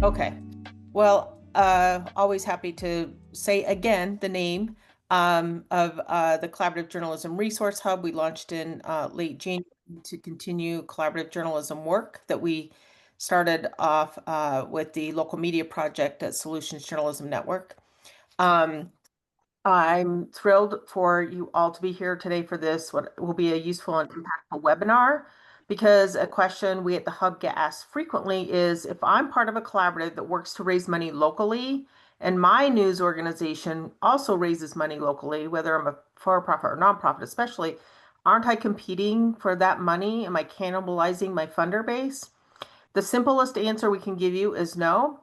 Okay. Well, always happy to say again the name of the Collaborative Journalism Resource Hub. We launched in late January to continue collaborative journalism work that we started off with the local media project at Solutions Journalism Network. I'm thrilled for you all to be here today for this, what will be a useful and impactful webinar, because a question we at the Hub get asked frequently is, if I'm part of a collaborative that works to raise money locally, and my news organization also raises money locally, whether I'm a for-profit or nonprofit especially, aren't I competing for that money? Am I cannibalizing my funder base? The simplest answer we can give you is no.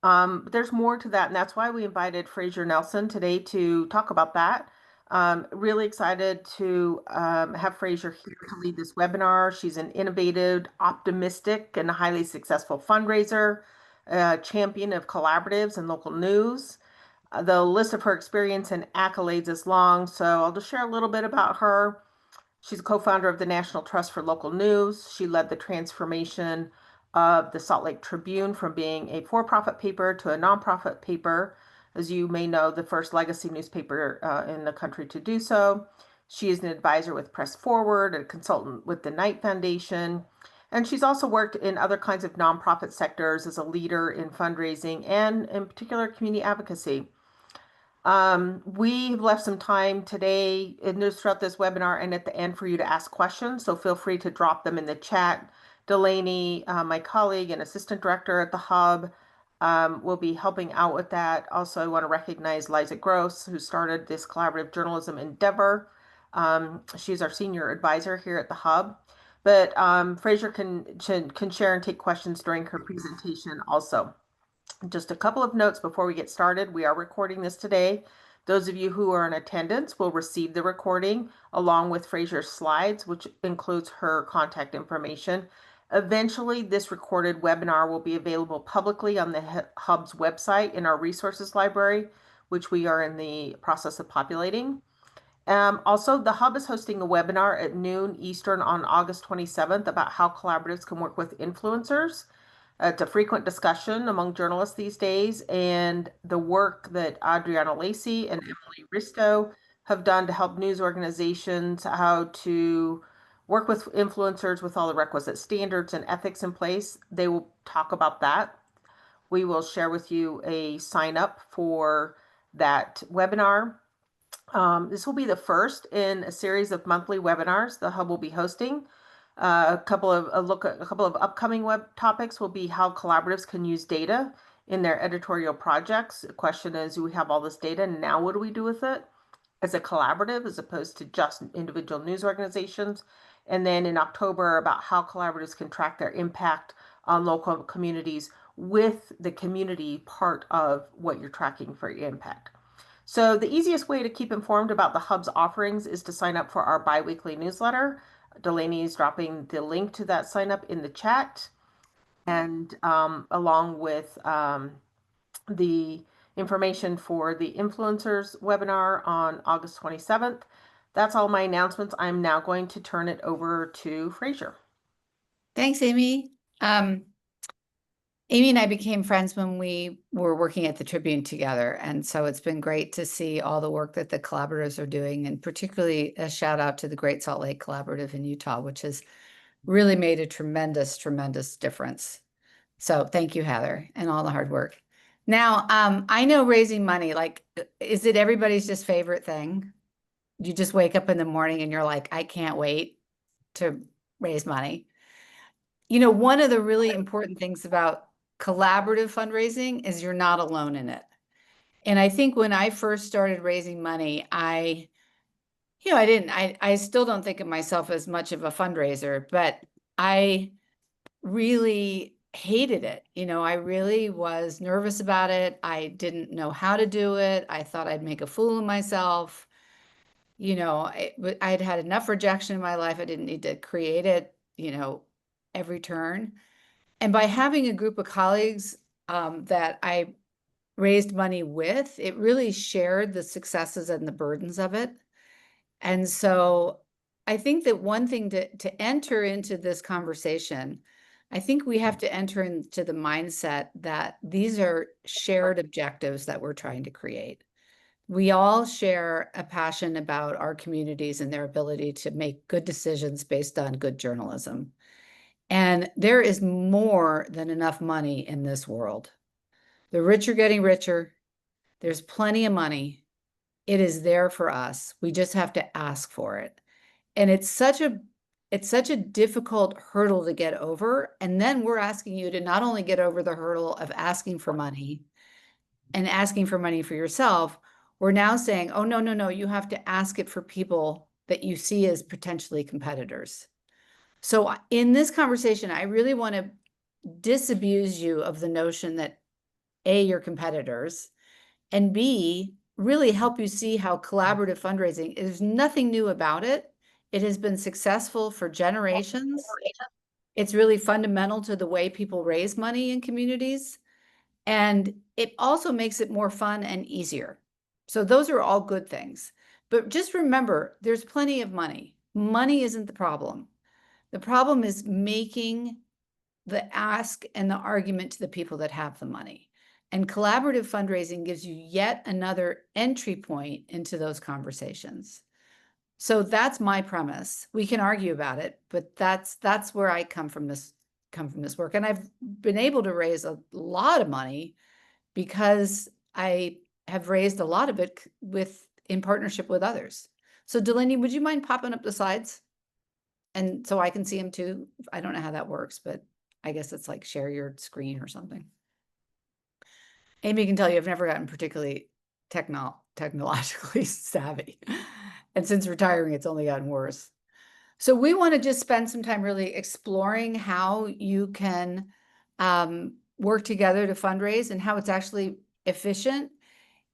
But there's more to that, and that's why we invited Fraser Nelson today to talk about that. Really excited to have Fraser here to lead this webinar. She's an innovative, optimistic, and highly successful fundraiser, champion of collaboratives and local news. The list of her experience and accolades is long, so I'll just share a little bit about her. She's a co-founder of the National Trust for Local News. She led the transformation of the Salt Lake Tribune from being a for-profit paper to a nonprofit paper, as you may know, the first legacy newspaper in the country to do so. She is an advisor with Press Forward, a consultant with the Knight Foundation, and she's also worked in other kinds of nonprofit sectors as a leader in fundraising and in particular community advocacy. We've left some time today and throughout this webinar and at the end for you to ask questions, so feel free to drop them in the chat. Delaney, my colleague and assistant director at the Hub, will be helping out with that. Also, I want to recognize Liza Gross, who started this collaborative journalism endeavor. She's our senior advisor here at the Hub. But Fraser can share and take questions during her presentation also. Just a couple of notes before we get started. We are recording this today. Those of you who are in attendance will receive the recording along with Fraser's slides, which includes her contact information. Eventually, this recorded webinar will be available publicly on the Hub's website in our resources library, which we are in the process of populating. Also, the Hub is hosting a webinar at noon Eastern on August 27th about how collaboratives can work with influencers. It's a frequent discussion among journalists these days, and the work that Adriana Lacey and Emily Risto have done to help news organizations how to work with influencers with all the requisite standards and ethics in place. They will talk about that. We will share with you a sign up for that webinar. This will be the first in a series of monthly webinars the Hub will be hosting. A couple of upcoming web topics will be how collaboratives can use data in their editorial projects. The question is, we have all this data, and now what do we do with it as a collaborative as opposed to just individual news organizations? And then in October, about how collaboratives can track their impact on local communities with the community part of what you're tracking for your impact. So the easiest way to keep informed about the Hub's offerings is to sign up for our biweekly newsletter. Delaney is dropping the link to that sign up in the chat, and along with the information for the influencers webinar on August 27th. That's all my announcements. I'm now going to turn it over to Fraser. Thanks, Amy. Amy and I became friends when we were working at the Tribune together. And so it's been great to see all the work that the collaborators are doing, and particularly a shout out to the Great Salt Lake Collaborative in Utah, which has really made a tremendous, tremendous difference. So thank you, Heather, and all the hard work. Now, I know raising money, like, is it everybody's just favorite thing? You just wake up in the morning and you're like, I can't wait to raise money. You know, one of the really important things about collaborative fundraising is you're not alone in it. And I think when I first started raising money, I still don't think of myself as much of a fundraiser, but I really hated it. You know, I really was nervous about it. I didn't know how to do it. I thought I'd make a fool of myself. You know, I'd had enough rejection in my life. I didn't need to create it, you know, every turn. And by having a group of colleagues that I raised money with, it really shared the successes and the burdens of it. And so I think that one thing to enter into this conversation I think we have to enter into the mindset that these are shared objectives that we're trying to create. We all share a passion about our communities and their ability to make good decisions based on good journalism. And there is more than enough money in this world. The rich are getting richer. There's plenty of money. It is there for us. We just have to ask for it. And it's such a difficult hurdle to get over. And then we're asking you to not only get over the hurdle of asking for money and asking for money for yourself, we're now saying, oh, no, no, no, you have to ask it for people that you see as potentially competitors. So in this conversation, I really want to disabuse you of the notion that A, you're competitors, and B, really help you see how collaborative fundraising, there's nothing new about it. It has been successful for generations. It's really fundamental to the way people raise money in communities. And it also makes it more fun and easier. So those are all good things. But just remember, there's plenty of money. Money isn't the problem. The problem is making the ask and the argument to the people that have the money. And collaborative fundraising gives you yet another entry point into those conversations. So that's my premise. We can argue about it, but that's where I come from this work. And I've been able to raise a lot of money because I have raised a lot of it in partnership with others. So Delaney, would you mind popping up the slides? And so I can see them too. I don't know how that works, but I guess it's like share your screen or something. Amy can tell you I've never gotten particularly technologically savvy. And since retiring, it's only gotten worse. So we want to just spend some time really exploring how you can work together to fundraise and how it's actually efficient.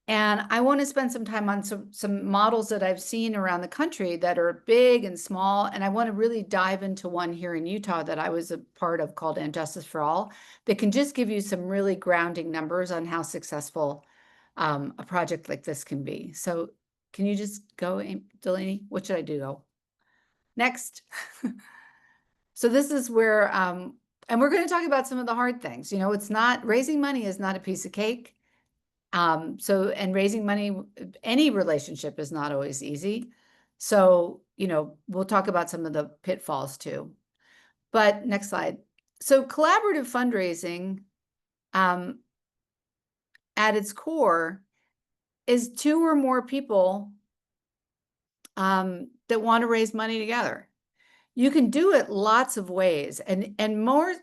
And I want to spend some time on some models that I've seen around the country that are big and small. And I want to really dive into one here in Utah that I was a part of called And Justice for All that can just give you some really grounding numbers on how successful a project like this can be. So can you just go, Delaney? What should I do? Go next. So this is where, and we're going to talk about some of the hard things. You know, it's not, raising money is not a piece of cake. And raising money, any relationship is not always easy. So, you know, we'll talk about some of the pitfalls too. But next slide. So collaborative fundraising, at its core is two or more people that want to raise money together. You can do it lots of ways, and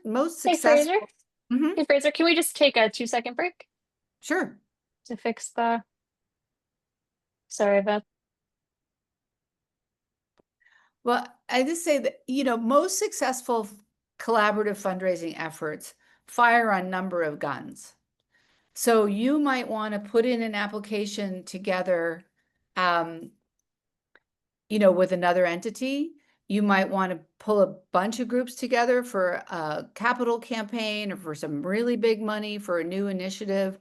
most Hey, successful. Fraser. Hey, Fraser, can we just take a 2-second break Sure. to fix the, sorry about. Well, I just say that, you know, most successful collaborative fundraising efforts fire a number of guns. So you might want to put in an application together, you know, with another entity. You might want to pull a bunch of groups together for a capital campaign or for some really big money for a new initiative.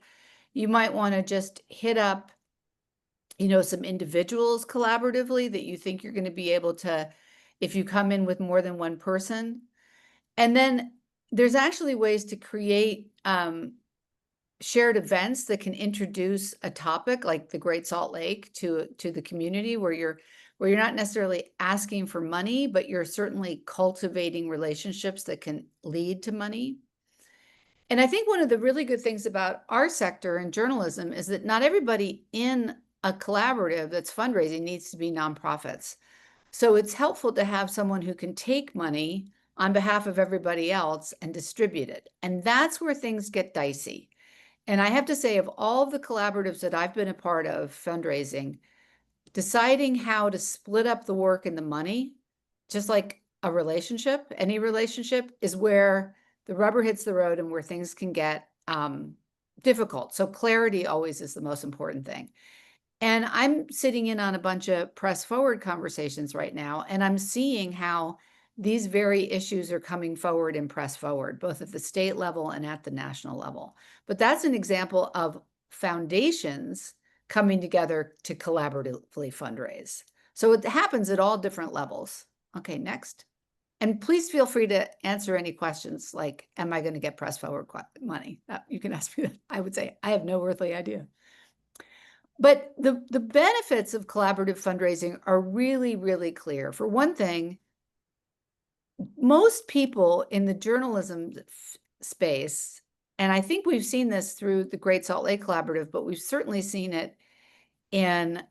You might want to just hit up, you know, some individuals collaboratively that you think you're going to be able to, if you come in with more than one person. And then there's actually ways to create shared events that can introduce a topic like the Great Salt Lake to the community where you're not necessarily asking for money, but you're certainly cultivating relationships that can lead to money. And I think one of the really good things about our sector in journalism is that not everybody in a collaborative that's fundraising needs to be nonprofits. So it's helpful to have someone who can take money on behalf of everybody else and distribute it. And that's where things get dicey. And I have to say, of all the collaboratives that I've been a part of fundraising, deciding how to split up the work and the money, just like a relationship, any relationship, is where the rubber hits the road and where things can get difficult. So clarity always is the most important thing. And I'm sitting in on a bunch of press forward conversations right now, and I'm seeing how these very issues are coming forward and press forward, both at the state level and at the national level. But that's an example of foundations coming together to collaboratively fundraise. So it happens at all different levels. Okay, next. And please feel free to answer any questions like, am I going to get press forward money? You can ask me that. I would say, I have no earthly idea. But the benefits of collaborative fundraising are really, really clear. For one thing, most people in the journalism space, and I think we've seen this through the Great Salt Lake Collaborative, but we've certainly seen it in,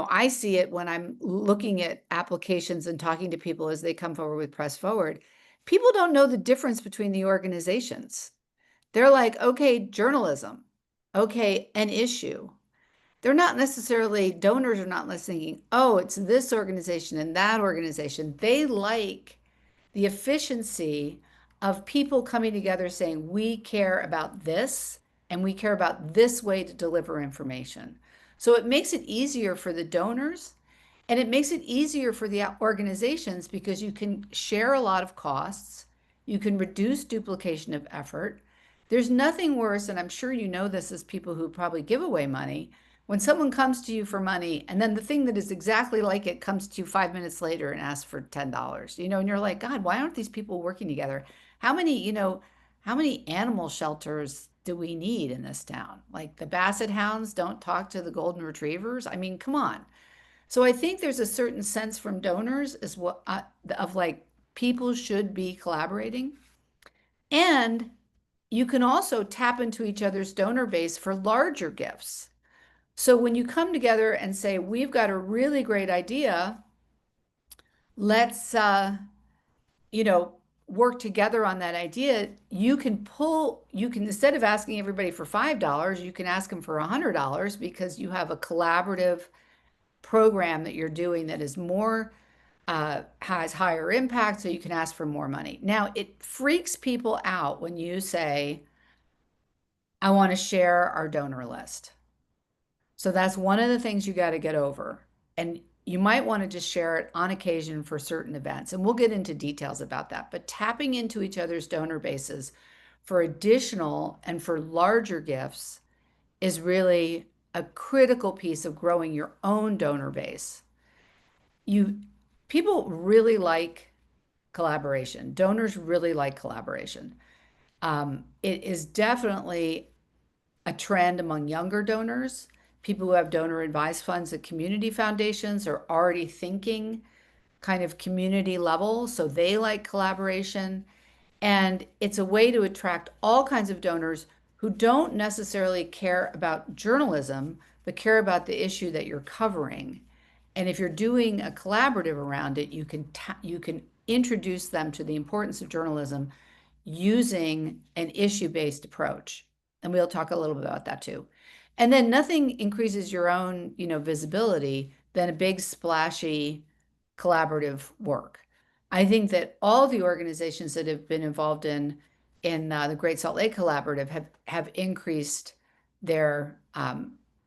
I see it when I'm looking at applications and talking to people as they come forward with Press Forward. People don't know the difference between the organizations. They're like, okay, journalism, okay, an issue. They're not necessarily, donors are not listening, oh, it's this organization and that organization. They like the efficiency of people coming together saying, we care about this and we care about this way to deliver information. So it makes it easier for the donors and it makes it easier for the organizations because you can share a lot of costs, you can reduce duplication of effort. There's nothing worse, and I'm sure you know this as people who probably give away money, when someone comes to you for money and then the thing that is exactly like it comes to you 5 minutes later and asks for $10, and you're like, God, why aren't these people working together? How many animal shelters do we need in this town? Like the basset hounds don't talk to the golden retrievers. I mean, come on. So I think there's a certain sense from donors as well of like people should be collaborating. And you can also tap into each other's donor base for larger gifts. So when you come together and say, we've got a really great idea, let's, work together on that idea, you can, instead of asking everybody for $5, you can ask them for $100 because you have a collaborative program that you're doing that is more, has higher impact, so you can ask for more money. Now, it freaks people out when you say, I want to share our donor list. So that's one of the things you got to get over. And you might want to just share it on occasion for certain events. And we'll get into details about that. But tapping into each other's donor bases for additional and for larger gifts is really a critical piece of growing your own donor base. People really like collaboration. Donors really like collaboration. It is definitely a trend among younger donors. People who have donor advised funds at community foundations are already thinking kind of community level, so they like collaboration. And it's a way to attract all kinds of donors who don't necessarily care about journalism, but care about the issue that you're covering. And if you're doing a collaborative around it, you can introduce them to the importance of journalism using an issue-based approach. And we'll talk a little bit about that too. And then nothing increases your own, visibility than a big splashy collaborative work. I think that all the organizations that have been involved in the Great Salt Lake Collaborative have increased their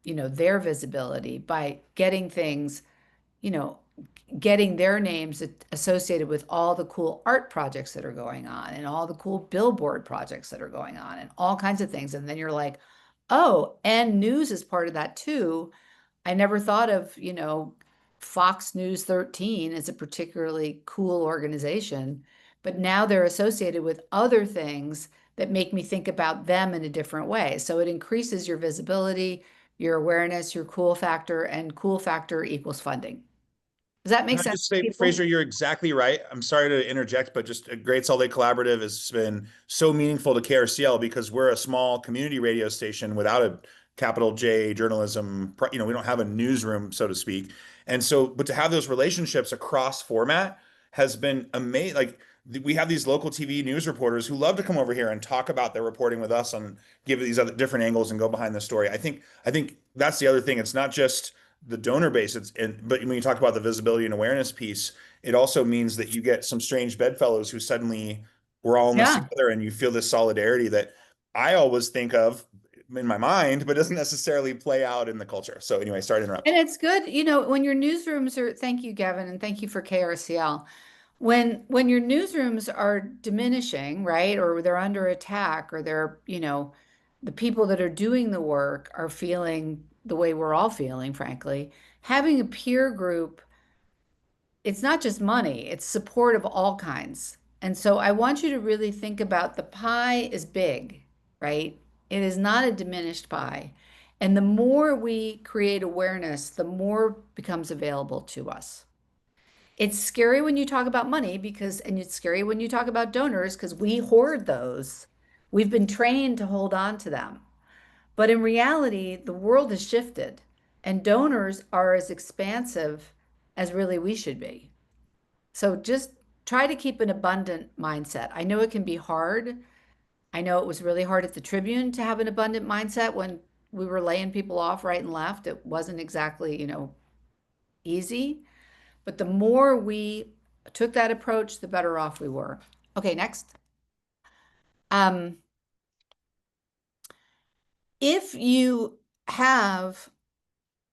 their visibility by getting things, getting their names associated with all the cool art projects that are going on and all the cool billboard projects that are going on and all kinds of things. And then you're like, oh, and news is part of that too. I never thought of, Fox News 13 as a particularly cool organization, but now they're associated with other things that make me think about them in a different way. So it increases your visibility, your awareness, your cool factor, and cool factor equals funding. Does that make Can I sense? just say, Fraser, you're exactly right. I'm sorry to interject, but just a Great Salt Lake Collaborative has been so meaningful to KRCL because we're a small community radio station without a capital J journalism. We don't have a newsroom, so to speak. And so, but to have those relationships across format has been amazing. Like we have these local TV news reporters who love to come over here and talk about their reporting with us and give these other different angles and go behind the story. I think that's the other thing. It's not just the donor base. But when you talk about the visibility and awareness piece, it also means that you get some strange bedfellows who suddenly we're all in this together, and you feel this solidarity that I always think of in my mind, but doesn't necessarily play out in the culture. So anyway, sorry to interrupt. And it's good, when your newsrooms are, thank you, Gavin, and thank you for KRCL. When your newsrooms are diminishing, right, or they're under attack, or they're, the people that are doing the work are feeling the way we're all feeling, frankly, having a peer group it's not just money, it's support of all kinds. And so I want you to really think about the pie is big, right? It is not a diminished pie. And the more we create awareness, the more becomes available to us. It's scary when you talk about money because, and it's scary when you talk about donors because we hoard those. We've been trained to hold on to them. But in reality, the world has shifted and donors are as expansive as really we should be. So just try to keep an abundant mindset. I know it can be hard. I know it was really hard at the Tribune to have an abundant mindset when we were laying people off right and left. It wasn't exactly, easy. But the more we took that approach, the better off we were. Okay, next. If you have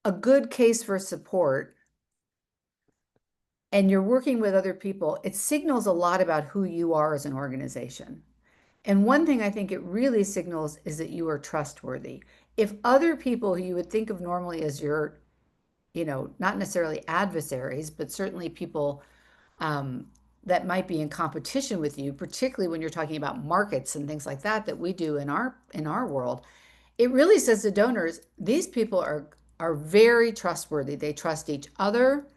a good case for support and you're working with other people, it signals a lot about who you are as an organization. And one thing I think it really signals is that you are trustworthy. If other people who you would think of normally as your, not necessarily adversaries, but certainly people that might be in competition with you, particularly when you're talking about markets and things like that, that we do in our world, it really says to donors, these people are very trustworthy. They trust each other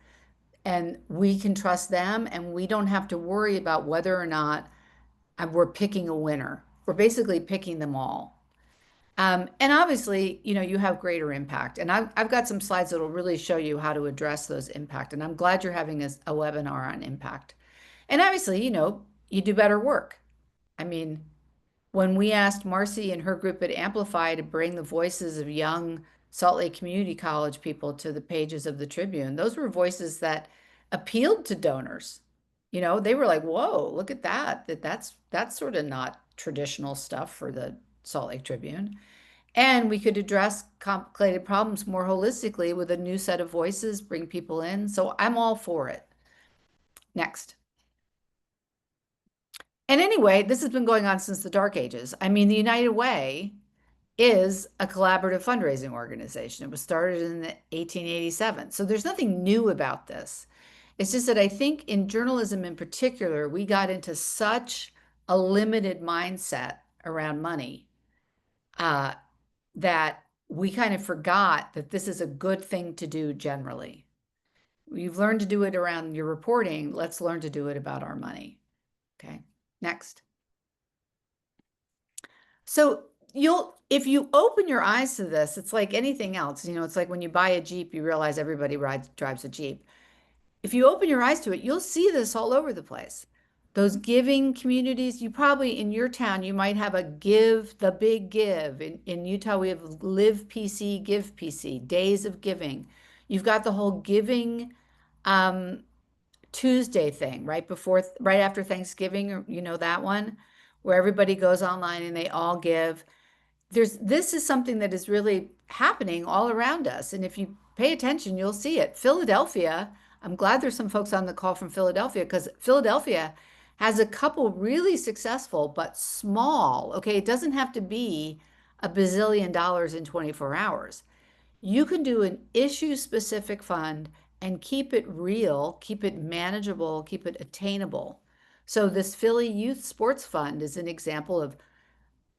and we can trust them, and we don't have to worry about whether or not we're picking a winner. We're basically picking them all. And obviously, you have greater impact. And I've got some slides that will really show you how to address those impact. And I'm glad you're having a webinar on impact. And obviously, you do better work. I mean, when we asked Marcy and her group at Amplify to bring the voices of young Salt Lake Community College people to the pages of the Tribune, those were voices that appealed to donors. They were like, whoa, look at that. That's sort of not traditional stuff for the Salt Lake Tribune. And we could address complicated problems more holistically with a new set of voices, bring people in. So I'm all for it. Next. And anyway, this has been going on since the Dark Ages. I mean, the United Way is a collaborative fundraising organization. It was started in 1887. So there's nothing new about this. It's just that I think in journalism in particular, we got into such a limited mindset around money that we kind of forgot that this is a good thing to do generally. You've learned to do it around your reporting. Let's learn to do it about our money. Okay, next. So if you open your eyes to this, it's like anything else. It's like when you buy a Jeep, you realize everybody drives a Jeep. If you open your eyes to it, you'll see this all over the place. Those giving communities, you probably in your town, you might have a give, the big give. In Utah, we have Live PC, Give PC, Days of Giving. You've got the whole Giving Tuesday thing right after Thanksgiving, that one, where everybody goes online and they all give. This is something that is really happening all around us. And if you pay attention, you'll see it. Philadelphia, I'm glad there's some folks on the call from Philadelphia because Philadelphia has a couple really successful, but small, okay? It doesn't have to be $1 bazillion in 24 hours. You can do an issue-specific fund and keep it real, keep it manageable, keep it attainable. So this Philly Youth Sports Fund is an example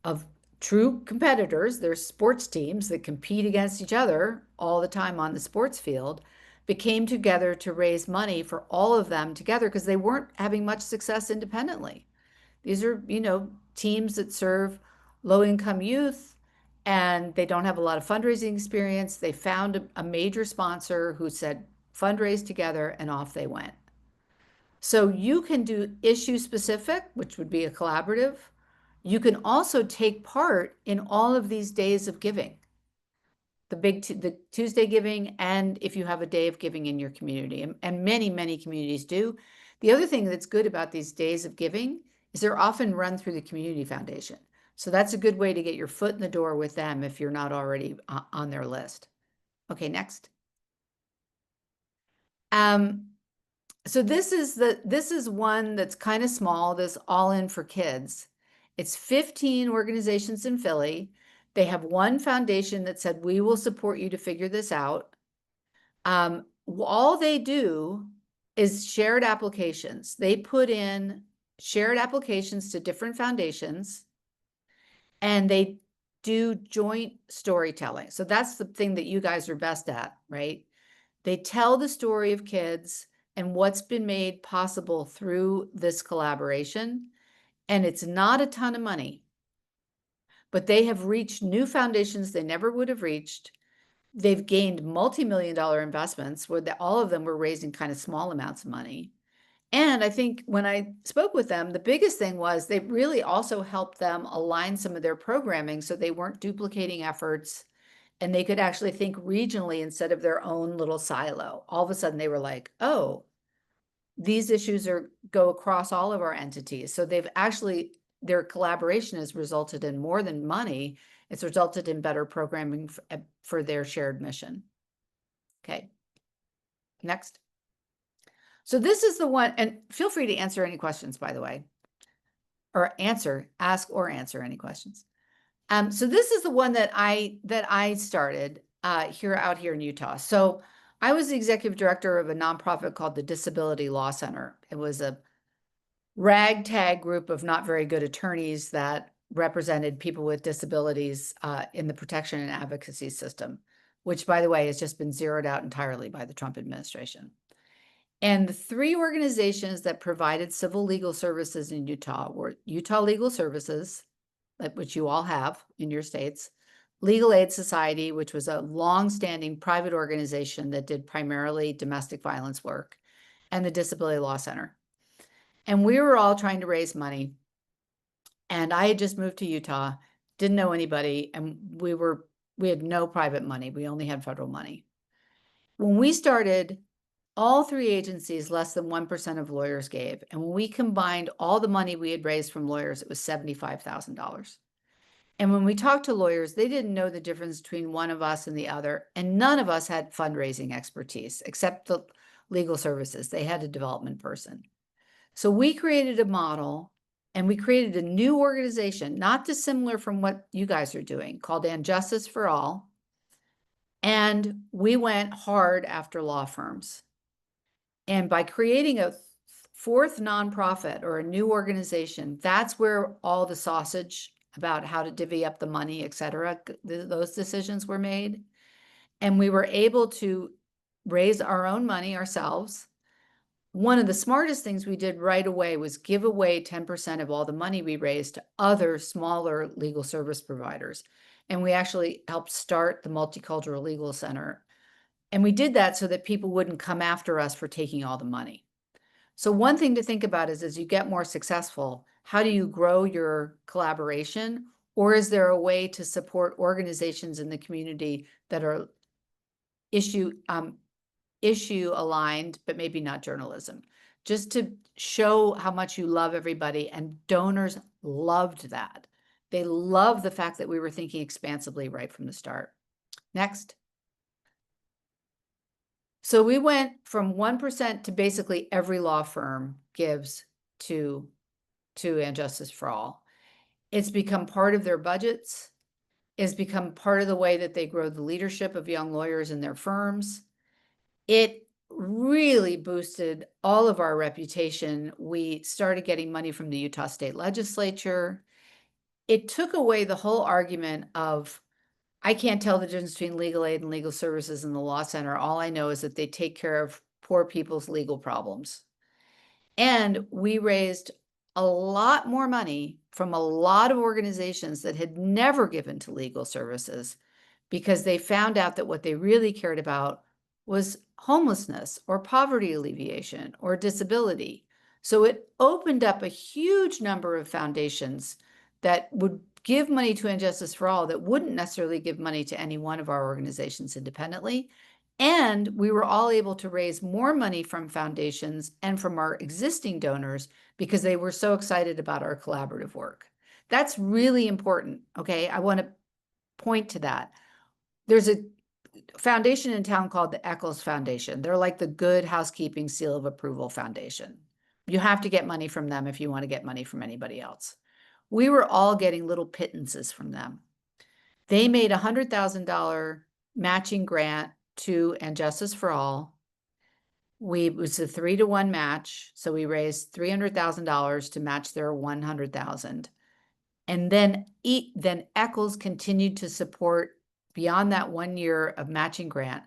of true competitors. There's sports teams that compete against each other all the time on the sports field, but came together to raise money for all of them together because they weren't having much success independently. These are, teams that serve low-income youth and they don't have a lot of fundraising experience. They found a major sponsor who said, fundraise together, and off they went. So you can do issue specific, which would be a collaborative. You can also take part in all of these days of giving, the Tuesday giving, and if you have a day of giving in your community, and many, many communities do. The other thing that's good about these days of giving is they're often run through the community foundation. So that's a good way to get your foot in the door with them if you're not already on their list. Okay, next. So this is one that's kind of small, this All In for Kids. It's 15 organizations in Philly. They have one foundation that said, we will support you to figure this out. All they do is shared applications. They put in shared applications to different foundations, and they do joint storytelling. So that's the thing that you guys are best at, right? They tell the story of kids and what's been made possible through this collaboration. And it's not a ton of money, but they have reached new foundations they never would have reached. They've gained multi-million-dollar investments where all of them were raising kind of small amounts of money. And I think when I spoke with them, the biggest thing was they really also helped them align some of their programming so they weren't duplicating efforts, and they could actually think regionally instead of their own little silo. All of a sudden they were like, oh, these issues go across all of our entities. So they've actually, their collaboration has resulted in more than money. It's resulted in better programming for their shared mission. Okay, next. So this is the one, and feel free to answer any questions, by the way, or ask or answer any questions. So this is the one that I started out here in Utah. So I was the executive director of a nonprofit called the Disability Law Center. It was a ragtag group of not very good attorneys that represented people with disabilities in the protection and advocacy system, which, by the way, has just been zeroed out entirely by the Trump administration. And the three organizations that provided civil legal services in Utah were Utah Legal Services, which you all have in your states, Legal Aid Society, which was a long-standing private organization that did primarily domestic violence work, and the Disability Law Center. And we were all trying to raise money. And I had just moved to Utah, didn't know anybody, and we had no private money. We only had federal money. When we started, all three agencies, less than 1% of lawyers gave. And when we combined all the money we had raised from lawyers, it was $75,000. And when we talked to lawyers, they didn't know the difference between one of us and the other. And none of us had fundraising expertise, except the legal services. They had a development person. So we created a model, and we created a new organization, not dissimilar from what you guys are doing, called And Justice for All. And we went hard after law firms. And by creating a fourth nonprofit or a new organization, that's where all the sausage about how to divvy up the money, et cetera, those decisions were made. And we were able to raise our own money ourselves. One of the smartest things we did right away was give away 10% of all the money we raised to other smaller legal service providers. And we actually helped start the Multicultural Legal Center. And we did that so that people wouldn't come after us for taking all the money. So one thing to think about is as you get more successful, how do you grow your collaboration? Or is there a way to support organizations in the community that are issue aligned, but maybe not journalism? Just to show how much you love everybody. And donors loved that. They love the fact that we were thinking expansively right from the start. Next. So we went from 1% to basically every law firm gives to And Justice for All. It's become part of their budgets. It's become part of the way that they grow the leadership of young lawyers in their firms. It really boosted all of our reputation. We started getting money from the Utah State Legislature. It took away the whole argument of, I can't tell the difference between legal aid and legal services in the law center. All I know is that they take care of poor people's legal problems. And we raised a lot more money from a lot of organizations that had never given to legal services because they found out that what they really cared about was homelessness or poverty alleviation or disability. So it opened up a huge number of foundations that would give money to And Justice for All that wouldn't necessarily give money to any one of our organizations independently. And we were all able to raise more money from foundations and from our existing donors because they were so excited about our collaborative work. That's really important, okay? I want to point to that. There's a foundation in town called the Eccles Foundation. They're like the Good Housekeeping Seal of Approval Foundation. You have to get money from them if you want to get money from anybody else. We were all getting little pittances from them. They made a $100,000 matching grant to And Justice for All. it was a 3-to-1 match. So we raised $300,000 to match their 100,000. And then Eccles continued to support beyond that 1 year of matching grant.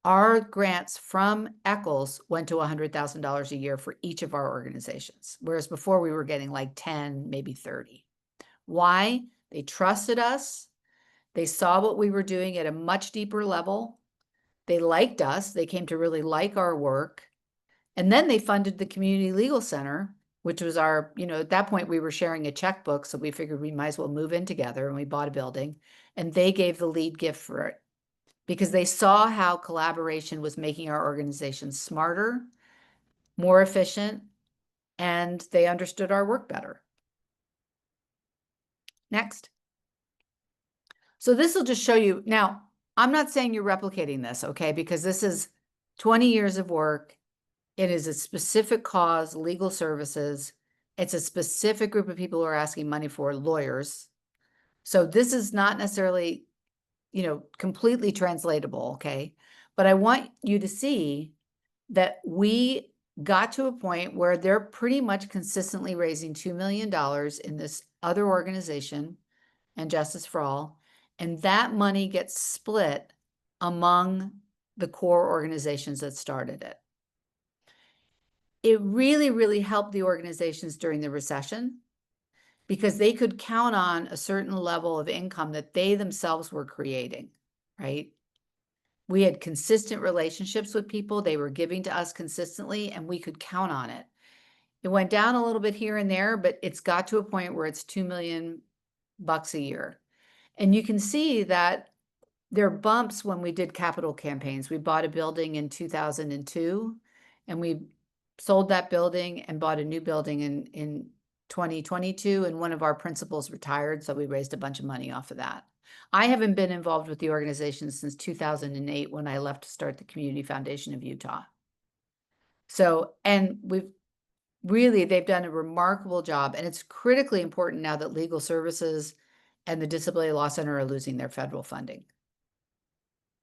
Our grants from Eccles went to $100,000 a year for each of our organizations, whereas before we were getting like 10, maybe 30. Why? They trusted us. They saw what we were doing at a much deeper level. They liked us. They came to really like our work. And then they funded the Community Legal Center, which was our, at that point we were sharing a checkbook. So we figured we might as well move in together, and we bought a building, and they gave the lead gift for it because they saw how collaboration was making our organization smarter, more efficient, and they understood our work better. Next. So this will just show you. Now, I'm not saying you're replicating this, okay? Because this is 20 years of work. It is a specific cause, legal services. It's a specific group of people who are asking money for, lawyers. So this is not necessarily, completely translatable, okay? But I want you to see that we got to a point where they're pretty much consistently raising $2 million in this other organization and Justice for All, and that money gets split among the core organizations that started it. It really, really helped the organizations during the recession because they could count on a certain level of income that they themselves were creating, right? We had consistent relationships with people. They were giving to us consistently, and we could count on it. It went down a little bit here and there, but it's got to a point where it's $2 million a year. And you can see that there are bumps when we did capital campaigns. We bought a building in 2002, and we sold that building and bought a new building in 2022, and one of our principals retired, so we raised a bunch of money off of that. I haven't been involved with the organization since 2008 when I left to start the Community Foundation of Utah. So, and they've done a remarkable job, and it's critically important now that legal services and the Disability Law Center are losing their federal funding.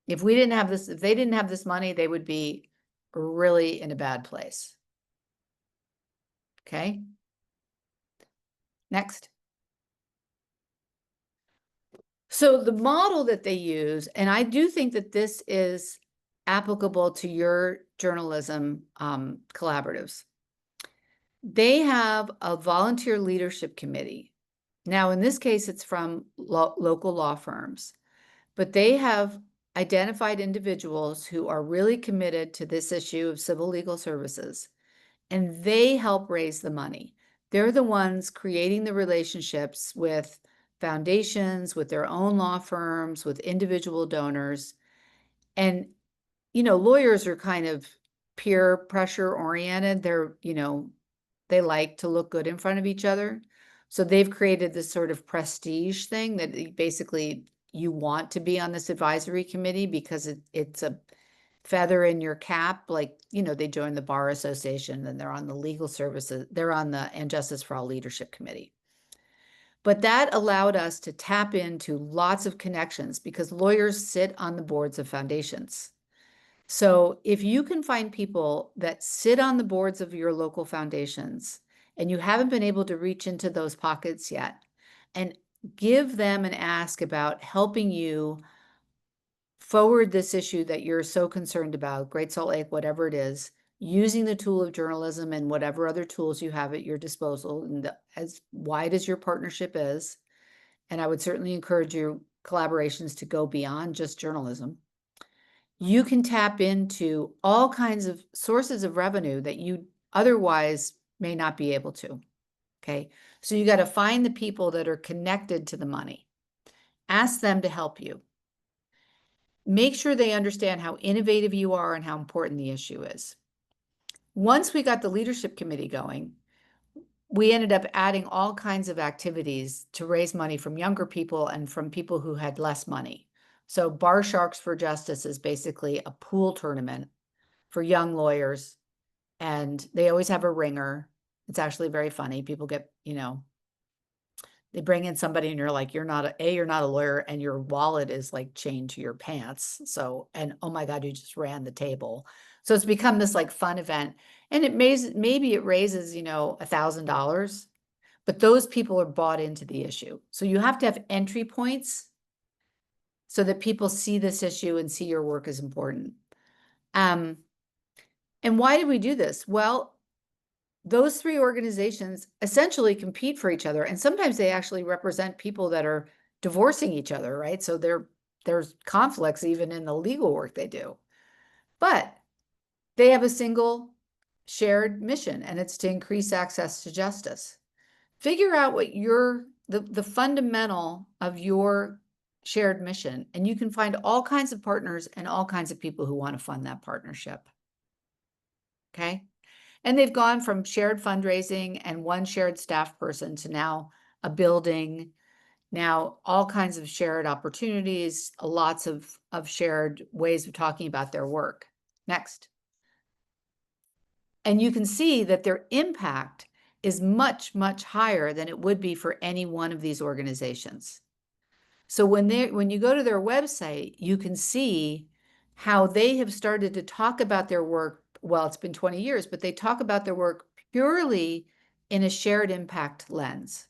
If they didn't have this money, they would be really in a bad place. Okay. Next. So the model that they use, and I do think that this is applicable to your journalism collaboratives. They have a volunteer leadership committee. Now, in this case, it's from local law firms, but they have identified individuals who are really committed to this issue of civil legal services, and they help raise the money. They're the ones creating the relationships with foundations, with their own law firms, with individual donors. And, lawyers are kind of peer pressure oriented. They like to look good in front of each other. So they've created this sort of prestige thing that basically you want to be on this advisory committee because it's a feather in your cap. Like, they join the Bar Association and they're on the legal services, they're on the And Justice for All Leadership Committee. But that allowed us to tap into lots of connections because lawyers sit on the boards of foundations. So if you can find people that sit on the boards of your local foundations and you haven't been able to reach into those pockets yet, and give them an ask about helping you forward this issue that you're so concerned about, Great Salt Lake, whatever it is, using the tool of journalism and whatever other tools you have at your disposal, and as wide as your partnership is. And I would certainly encourage your collaborations to go beyond just journalism. You can tap into all kinds of sources of revenue that you otherwise may not be able to. Okay, so you got to find the people that are connected to the money. Ask them to help you. Make sure they understand how innovative you are and how important the issue is. Once we got the leadership committee going, we ended up adding all kinds of activities to raise money from younger people and from people who had less money. So Bar Sharks for Justice is basically a pool tournament for young lawyers, and they always have a ringer. It's actually very funny. People get, they bring in somebody and you're like, you're not a lawyer, and your wallet is like chained to your pants. So, and oh my God, you just ran the table. So it's become this like fun event, and maybe it raises, $1,000, but those people are bought into the issue. So you have to have entry points so that people see this issue and see your work as important. And why did we do this? Well, those three organizations essentially compete for each other, and sometimes they actually represent people that are divorcing each other, right? So there's conflicts even in the legal work they do. But they have a single shared mission, and it's to increase access to justice. Figure out what the fundamental of your shared mission, and you can find all kinds of partners and all kinds of people who want to fund that partnership. Okay? And they've gone from shared fundraising and one shared staff person to now a building, now all kinds of shared opportunities, lots of shared ways of talking about their work. Next. And you can see that their impact is much, much higher than it would be for any one of these organizations. So when you go to their website, you can see how they have started to talk about their work. Well, it's been 20 years, but they talk about their work purely in a shared impact lens.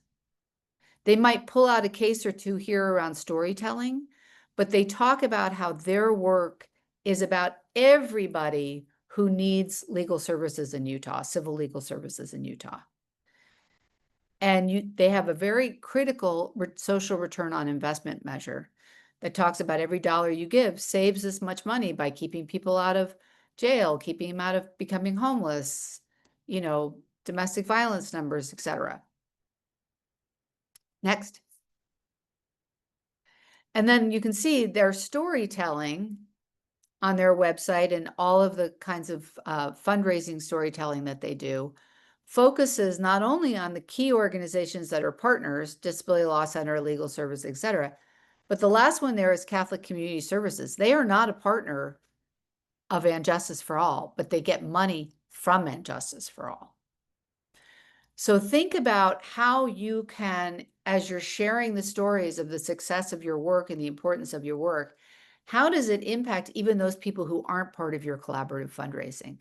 They might pull out a case or two here around storytelling, but they talk about how their work is about everybody who needs legal services in Utah, civil legal services in Utah. And they have a very critical social return on investment measure that talks about every dollar you give saves this much money by keeping people out of jail, keeping them out of becoming homeless, domestic violence numbers, etc. Next. And then you can see their storytelling on their website, and all of the kinds of fundraising storytelling that they do focuses not only on the key organizations that are partners, Disability Law Center, Legal Service, etc., but the last one there is Catholic Community Services. They are not a partner of And Justice for All, but they get money from And Justice for All. So think about how you can, as you're sharing the stories of the success of your work and the importance of your work, how does it impact even those people who aren't part of your collaborative fundraising?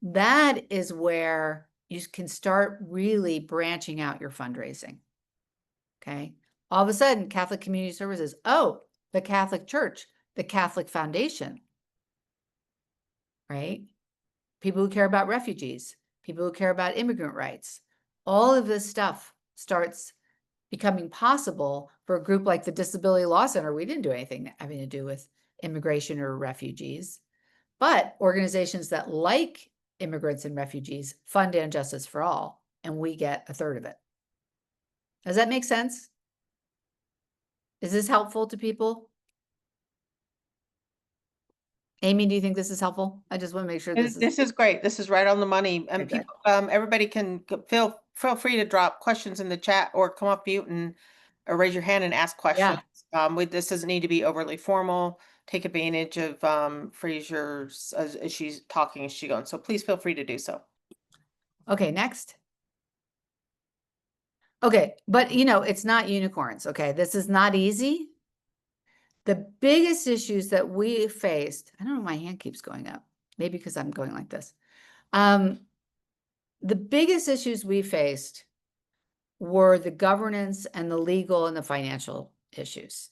That is where you can start really branching out your fundraising. Okay. All of a sudden, Catholic Community Services, oh, the Catholic Church, the Catholic Foundation, right? People who care about refugees, people who care about immigrant rights. All of this stuff starts becoming possible for a group like the Disability Law Center. We didn't do anything having to do with immigration or refugees, but organizations that like immigrants and refugees fund And Justice for All, and we get a third of it. Does that make sense? Is this helpful to people? Amy, do you think this is helpful? I just want to make sure This is great. This is right on the money. And Okay, people, everybody can feel free to drop questions in the chat or come up mute and or raise your hand and ask questions. This doesn't need to be overly formal. Take advantage of Fraser's as she's talking as she goes. So please feel free to do so. Okay, next. Okay, but it's not unicorns. Okay, this is not easy. The biggest issues that we faced, I don't know, my hand keeps going up, maybe because I'm going like this. The biggest issues we faced were the governance and the legal and the financial issues.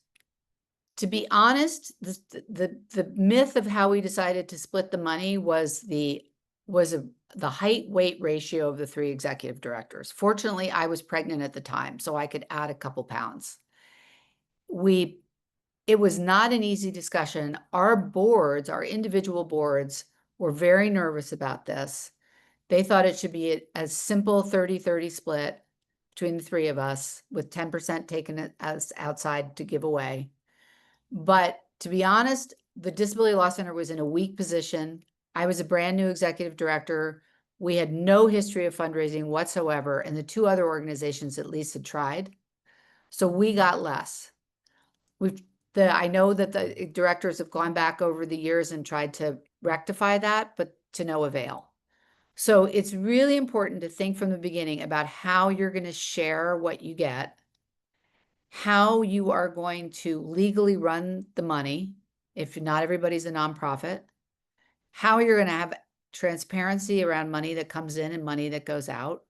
To be honest, the myth of how we decided to split the money was the height weight ratio of the three executive directors. Fortunately, I was pregnant at the time, so I could add a couple pounds. It was not an easy discussion. Our boards, our individual boards, were very nervous about this. They thought it should be a simple 30-30 split between the three of us, with 10% taken as outside to give away. But to be honest, the Disability Law Center was in a weak position. I was a brand new executive director. We had no history of fundraising whatsoever, and the two other organizations at least had tried. So we got less. I know that the directors have gone back over the years and tried to rectify that, but to no avail. So it's really important to think from the beginning about how you're going to share what you get, how you are going to legally run the money, if not everybody's a nonprofit, how you're going to have transparency around money that comes in and money that goes out.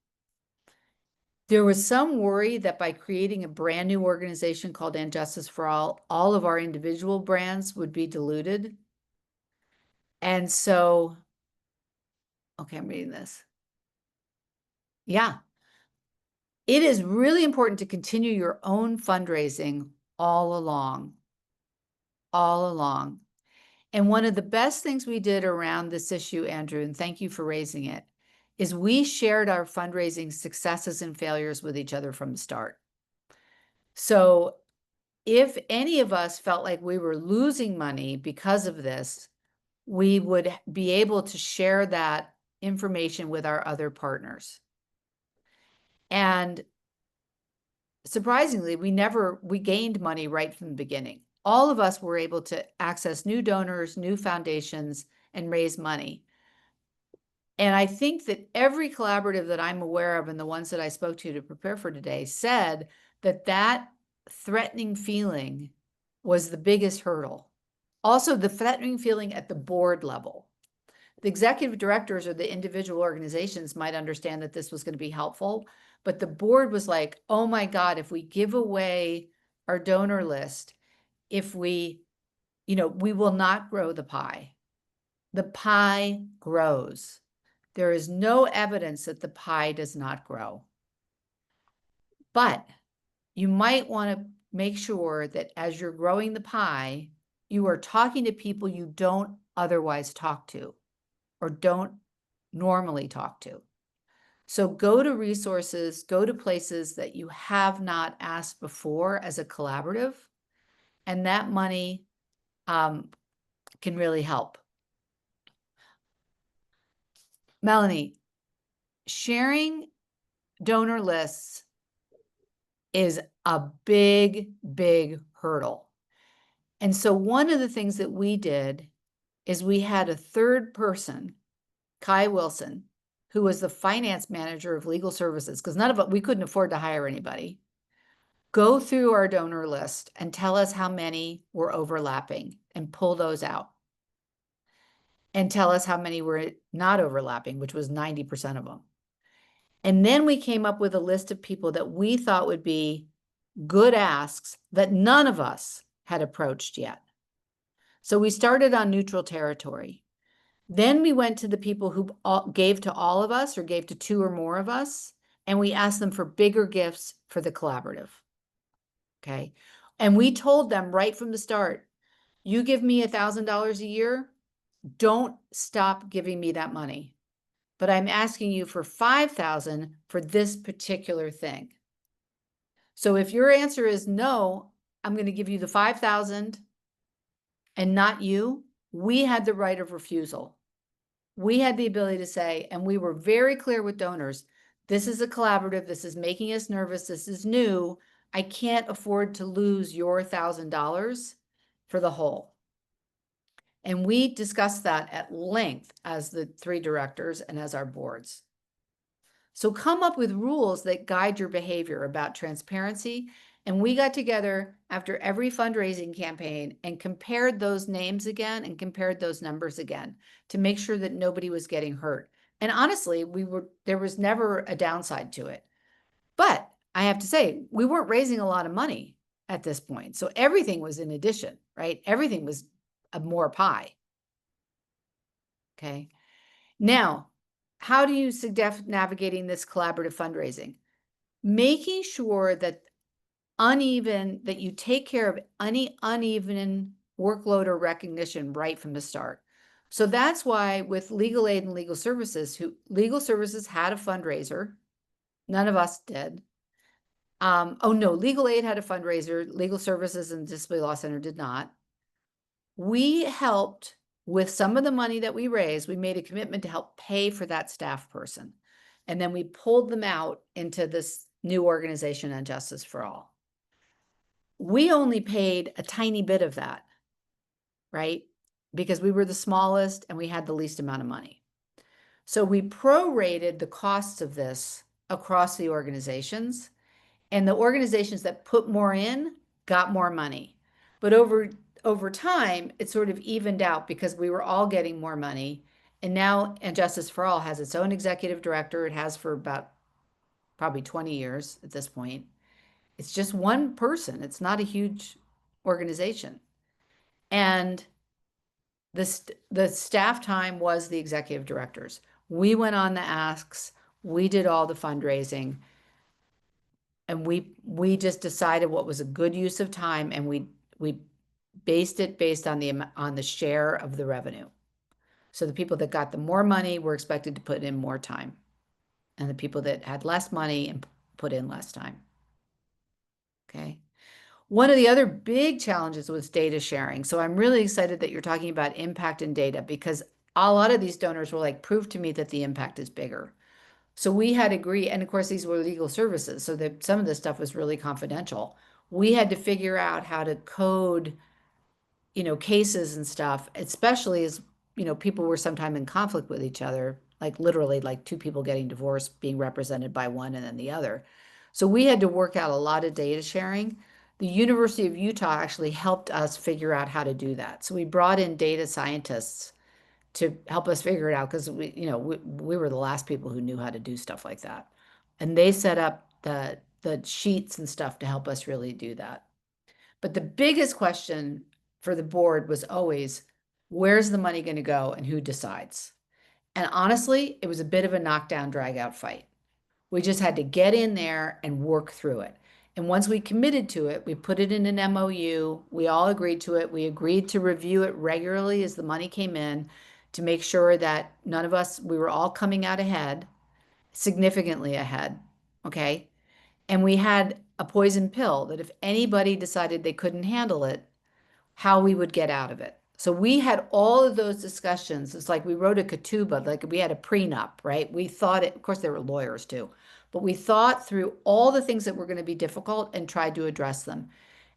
There was some worry that by creating a brand new organization called And Justice for all of our individual brands would be diluted. And so, okay, I'm reading this. Yeah. It is really important to continue your own fundraising all along. And one of the best things we did around this issue, Andrew, and thank you for raising it, is we shared our fundraising successes and failures with each other from the start. So if any of us felt like we were losing money because of this, we would be able to share that information with our other partners. And surprisingly, we gained money right from the beginning. All of us were able to access new donors, new foundations, and raise money. And I think that every collaborative that I'm aware of and the ones that I spoke to prepare for today said that that threatening feeling was the biggest hurdle. Also, the threatening feeling at the board level. The executive directors or the individual organizations might understand that this was going to be helpful, but the board was like, oh my God, if we give away our donor list, if we will not grow the pie. The pie grows. There is no evidence that the pie does not grow. But you might want to make sure that as you're growing the pie, you are talking to people you don't otherwise talk to or don't normally talk to. So go to resources, go to places that you have not asked before as a collaborative, and that money can really help. Melanie, sharing donor lists is a big, big hurdle. And so one of the things that we did is we had a third person, Kai Wilson, who was the finance manager of legal services, because we couldn't afford to hire anybody, go through our donor list and tell us how many were overlapping and pull those out. And tell us how many were not overlapping, which was 90% of them. And then we came up with a list of people that we thought would be good asks that none of us had approached yet. So we started on neutral territory. Then we went to the people who gave to all of us or gave to two or more of us, and we asked them for bigger gifts for the collaborative. Okay. And we told them right from the start, you give me $1,000 a year, don't stop giving me that money. But I'm asking you for $5,000 for this particular thing. So if your answer is no, I'm going to give you the $5,000 and not you, we had the right of refusal. We had the ability to say, and we were very clear with donors, this is a collaborative, this is making us nervous, this is new, I can't afford to lose your $1,000 for the whole. And we discussed that at length as the three directors and as our boards. So come up with rules that guide your behavior about transparency. And we got together after every fundraising campaign and compared those names again and compared those numbers again to make sure that nobody was getting hurt. And honestly, there was never a downside to it. But I have to say, we weren't raising a lot of money at this point. So everything was in addition, right? Everything was a more pie. Okay. Now, how do you suggest navigating this collaborative fundraising? Making sure that you take care of any uneven workload or recognition right from the start. So that's why with legal aid and legal services had a fundraiser. None of us did. Legal aid had a fundraiser. Legal services and disability law center did not. We helped with some of the money that we raised. We made a commitment to help pay for that staff person. And then we pulled them out into this new organization on Justice for All. We only paid a tiny bit of that, right? Because we were the smallest and we had the least amount of money. So we prorated the costs of this across the organizations, and the organizations that put more in got more money. But over over time, it sort of evened out because we were all getting more money. And now, and Justice for All has its own executive director. It has for about probably 20 years at this point. It's just one person. It's not a huge organization. And the staff time was the executive directors. We went on the asks, we did all the fundraising, and we just decided what was a good use of time, and we based it based on the share of the revenue. So the people that got the more money were expected to put in more time, and the people that had less money and put in less time. Okay. One of the other big challenges was data sharing. So I'm really excited that you're talking about impact and data, because a lot of these donors were like, prove to me that the impact is bigger. So we had to agree, and of course these were legal services, so that some of this stuff was really confidential. We had to figure out how to code, cases and stuff, especially as, people were sometimes in conflict with each other, like literally like two people getting divorced being represented by one and then the other. So we had to work out a lot of data sharing. The University of Utah actually helped us figure out how to do that. So we brought in data scientists to help us figure it out, because we were the last people who knew how to do stuff like that. And they set up the sheets and stuff to help us really do that. But the biggest question for the board was always, where's the money going to go and who decides? And honestly, it was a bit of a knockdown, drag out fight. We just had to get in there and work through it. And once we committed to it, we put it in an MOU. We all agreed to it. We agreed to review it regularly as the money came in to make sure that none of us, we were all coming out ahead, significantly ahead. Okay. And we had a poison pill that if anybody decided they couldn't handle it, how we would get out of it. So we had all of those discussions. It's like we wrote a ketubah, like we had a prenup, right? We thought it, of course, there were lawyers too, but we thought through all the things that were going to be difficult and tried to address them.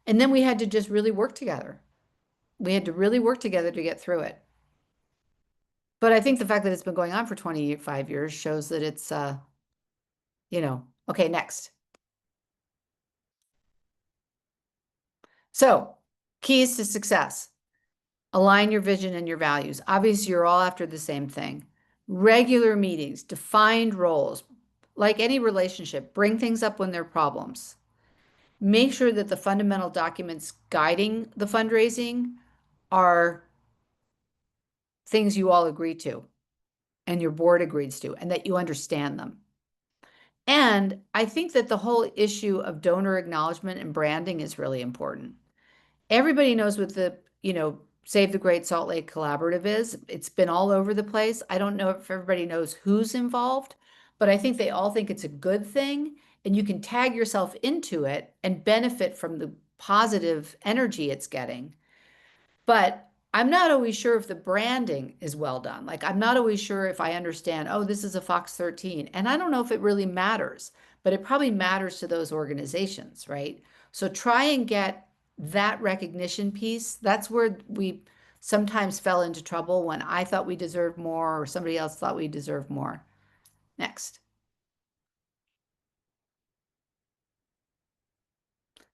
And then we had to just really work together. We had to really work together to get through it. But I think the fact that it's been going on for 25 years shows that it's, okay, next. So, keys to success. Align your vision and your values. Obviously, you're all after the same thing. Regular meetings, defined roles. Like any relationship, bring things up when there are problems. Make sure that the fundamental documents guiding the fundraising are things you all agree to and your board agrees to, and that you understand them. And I think that the whole issue of donor acknowledgement and branding is really important. Everybody knows what the, Save the Great Salt Lake Collaborative is. It's been all over the place. I don't know if everybody knows who's involved, but I think they all think it's a good thing, and you can tag yourself into it and benefit from the positive energy it's getting. But I'm not always sure if the branding is well done. Like, I'm not always sure if I understand, oh, this is a Fox 13. And I don't know if it really matters, but it probably matters to those organizations, right? So try and get that recognition piece. That's where we sometimes fell into trouble, when I thought we deserved more or somebody else thought we deserved more. Next.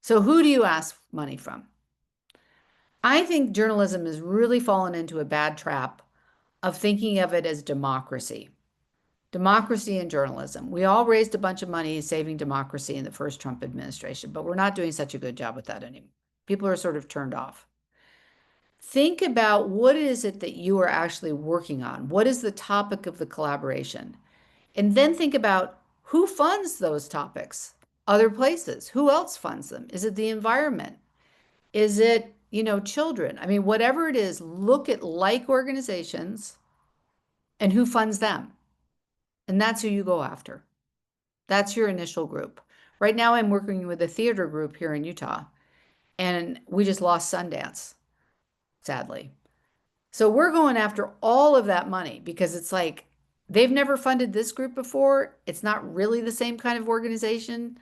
So who do you ask money from? I think journalism has really fallen into a bad trap of thinking of it as democracy. Democracy and journalism. We all raised a bunch of money saving democracy in the first Trump administration, but we're not doing such a good job with that anymore. People are sort of turned off. Think about, what is it that you are actually working on? What is the topic of the collaboration? And then think about, who funds those topics? Other places. Who else funds them? Is it the environment? Is it, children? I mean, whatever it is, look at like organizations and who funds them. And that's who you go after. That's your initial group. Right now, I'm working with a theater group here in Utah, and we just lost Sundance, sadly. So we're going after all of that money, because it's like, they've never funded this group before. It's not really the same kind of organization.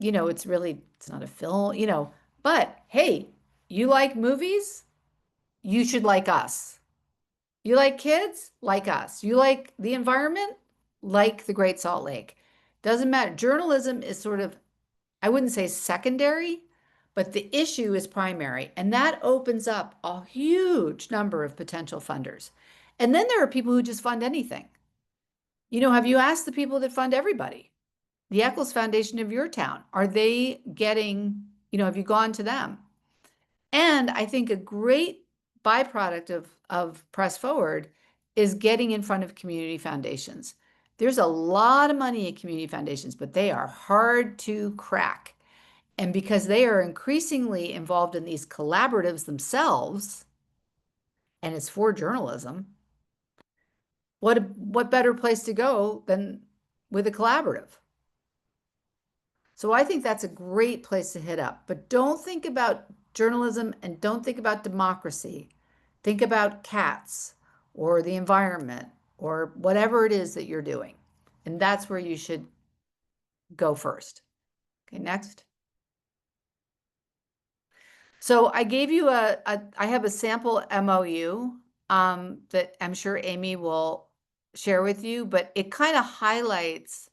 It's not a film, but hey, you like movies? You should like us. You like kids? Like us. You like the environment? Like the Great Salt Lake. Doesn't matter. Journalism is sort of, I wouldn't say secondary, but the issue is primary. And that opens up a huge number of potential funders. And then there are people who just fund anything. Have you asked the people that fund everybody? The Eccles Foundation of your town, are they getting, have you gone to them? And I think a great byproduct of Press Forward is getting in front of community foundations. There's a lot of money in community foundations, but they are hard to crack. And because they are increasingly involved in these collaboratives themselves, and it's for journalism, what better place to go than with a collaborative? So I think that's a great place to hit up. But don't think about journalism and don't think about democracy. Think about cats or the environment or whatever it is that you're doing. And that's where you should go first. Okay, next. So I gave you I have a sample MOU that I'm sure Amy will share with you, but it kind of highlights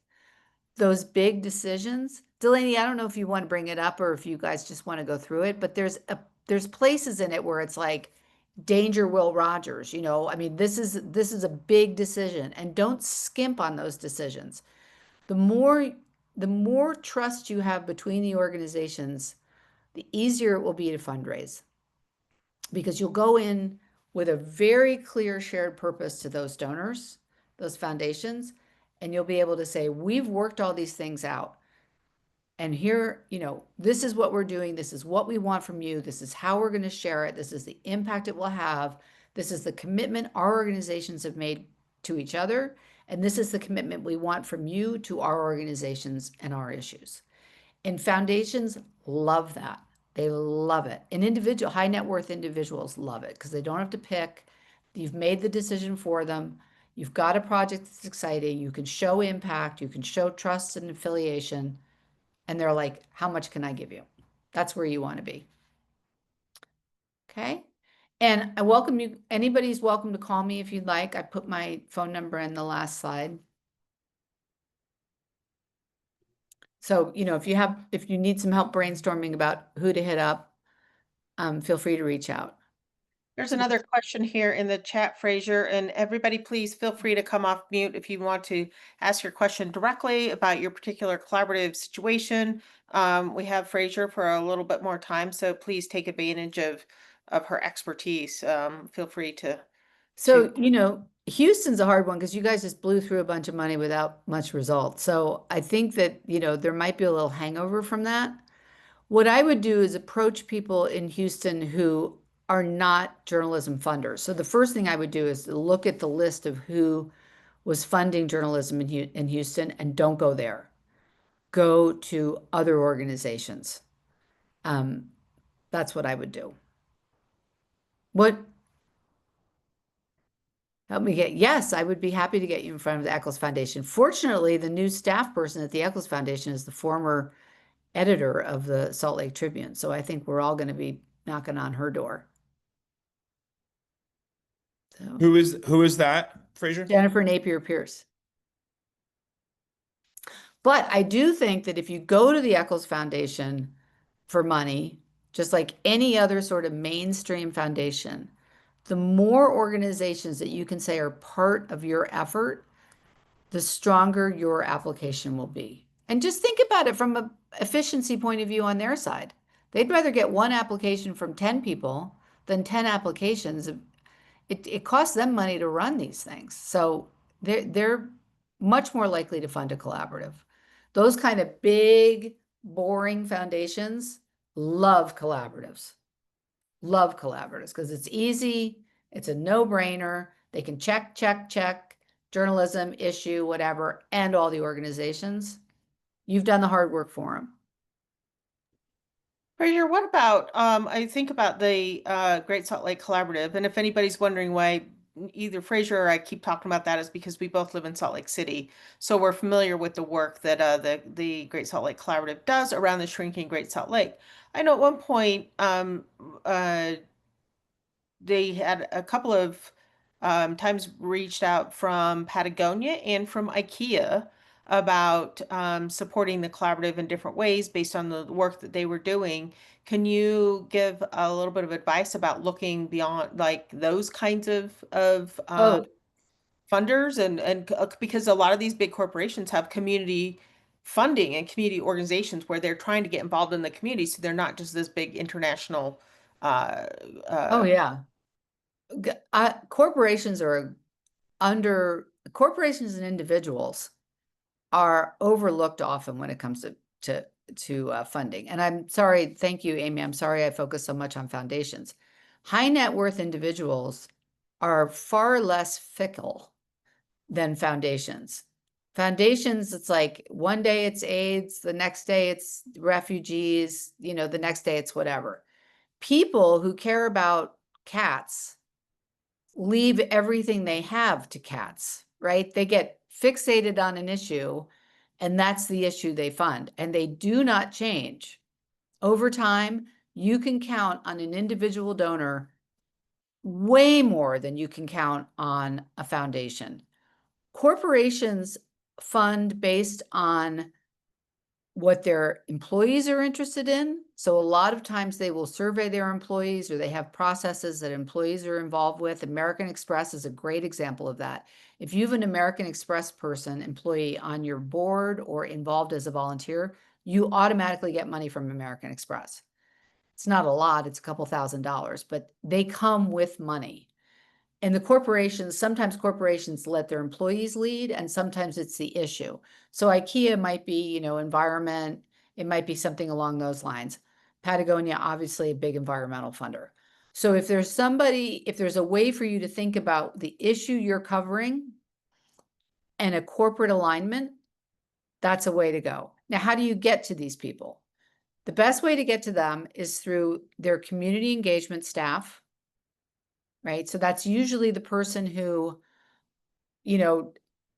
those big decisions. Delaney, I don't know if you want to bring it up or if you guys just want to go through it, but there's places in it where it's like danger Will Rogers, I mean, this is a big decision, and don't skimp on those decisions. The more trust you have between the organizations, the easier it will be to fundraise, because you'll go in with a very clear shared purpose to those donors, those foundations, and you'll be able to say, we've worked all these things out. And here, this is what we're doing. This is what we want from you. This is how we're going to share it. This is the impact it will have. This is the commitment our organizations have made to each other. And this is the commitment we want from you to our organizations and our issues. And foundations love that. They love it. And high net worth individuals love it because they don't have to pick. You've made the decision for them. You've got a project that's exciting. You can show impact. You can show trust and affiliation. And they're like, how much can I give you? That's where you want to be. Okay. And I welcome you. Anybody's welcome to call me if you'd like. I put my phone number in the last slide. So, if you need some help brainstorming about who to hit up, feel free to reach out. There's another question here in the chat, Fraser, and everybody, please feel free to come off mute if you want to ask your question directly about your particular collaborative situation. We have Fraser for a little bit more time, so please take advantage of her expertise. Feel free to. So, Houston's a hard one because you guys just blew through a bunch of money without much result. So I think that, there might be a little hangover from that. What I would do is approach people in Houston who are not journalism funders. So the first thing I would do is look at the list of who was funding journalism in Houston, and don't go there. Go to other organizations. That's what I would do. Help me yes, I would be happy to get you in front of the Eccles Foundation. Fortunately, the new staff person at the Eccles Foundation is the former editor of the Salt Lake Tribune. So I think we're all going to be knocking on her door. So, Who is that, Fraser? Jennifer Napier Pierce. But I do think that if you go to the Eccles Foundation for money, just like any other sort of mainstream foundation, the more organizations that you can say are part of your effort, the stronger your application will be. And just think about it from an efficiency point of view on their side. They'd rather get one application from 10 people than 10 applications. It costs them money to run these things. So they're much more likely to fund a collaborative. Those kind of big, boring foundations love collaboratives. Love collaboratives because it's easy. It's a no-brainer. They can check, journalism, issue, whatever, and all the organizations. You've done the hard work for them. Fraser, what about, I think about the Great Salt Lake Collaborative, and if anybody's wondering why either Fraser or I keep talking about that, is because we both live in Salt Lake City. So we're familiar with the work that the Great Salt Lake Collaborative does around the shrinking Great Salt Lake. I know at one point they had a couple of times reached out from Patagonia and from IKEA about supporting the collaborative in different ways based on the work that they were doing. Can you give a little bit of advice about looking beyond like those kinds of Oh, funders and because a lot of these big corporations have community funding and community organizations where they're trying to get involved in the community, so they're not just this big international uh oh uh yeah. Corporations are corporations and individuals are overlooked often when it comes to funding. And I'm sorry, thank you, Amy. I'm sorry I focus so much on foundations. High net worth individuals are far less fickle than foundations. Foundations, it's like one day it's AIDS, the next day it's refugees, the next day it's whatever. People who care about cats leave everything they have to cats, right? They get fixated on an issue, and that's the issue they fund, and they do not change. Over time, you can count on an individual donor way more than you can count on a foundation. Corporations fund based on what their employees are interested in. So a lot of times they will survey their employees, or they have processes that employees are involved with. American Express is a great example of that. If you have an American Express employee on your board or involved as a volunteer, you automatically get money from American Express. It's not a lot, it's a couple $1,000s, but they come with money. And the corporations, sometimes corporations let their employees lead, and sometimes it's the issue. So IKEA might be, environment, it might be something along those lines. Patagonia, obviously a big environmental funder. So if there's a way for you to think about the issue you're covering and a corporate alignment, that's a way to go. Now, how do you get to these people? The best way to get to them is through their community engagement staff, right? So that's usually the person who,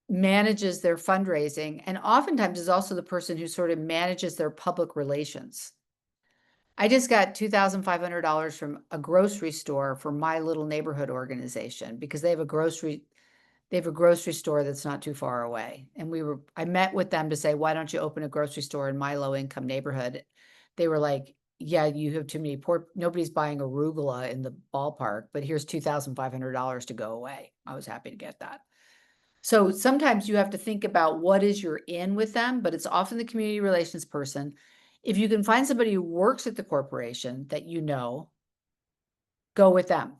manages their fundraising, and oftentimes is also the person who sort of manages their public relations. I just got $2,500 from a grocery store for my little neighborhood organization because they have a grocery store that's not too far away. And I met with them to say, why don't you open a grocery store in my low income neighborhood? They were like, yeah, you have too many nobody's buying arugula in the ballpark, but here's $2,500 to go away. I was happy to get that. So sometimes you have to think about what is your in with them, but it's often the community relations person. If you can find somebody who works at the corporation that go with them.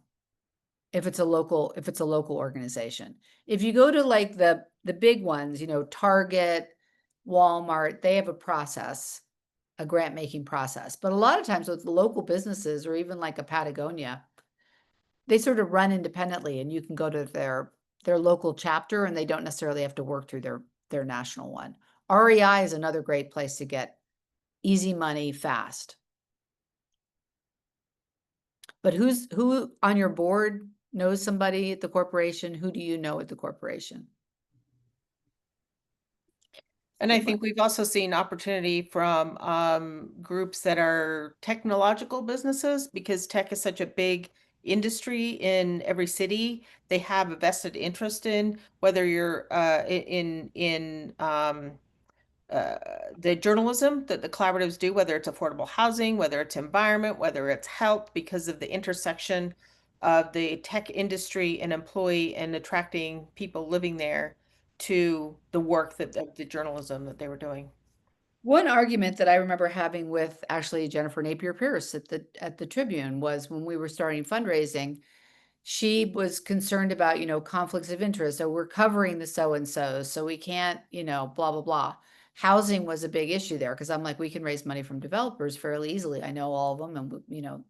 If it's a local organization. If you go to like the big ones, Target, Walmart, they have a process, a grant making process. But a lot of times with the local businesses, or even like a Patagonia, they sort of run independently, and you can go to their local chapter, and they don't necessarily have to work through their national one. REI is another great place to get easy money fast. But who on your board knows somebody at the corporation? Who do you know at the corporation? And I think we've also seen opportunity from groups that are technological businesses, because tech is such a big industry in every city. They have a vested interest in whether you're in the journalism that the collaboratives do, whether it's affordable housing, whether it's environment, whether it's health, because of the intersection of the tech industry and employee and attracting people living there to the work the journalism that they were doing. One argument that I remember having with actually Jennifer Napier Pierce at the Tribune was when we were starting fundraising, she was concerned about, conflicts of interest. So we're covering the so-and-so, so we can't, blah, blah, blah. Housing was a big issue there because I'm like, we can raise money from developers fairly easily. I know all of them, and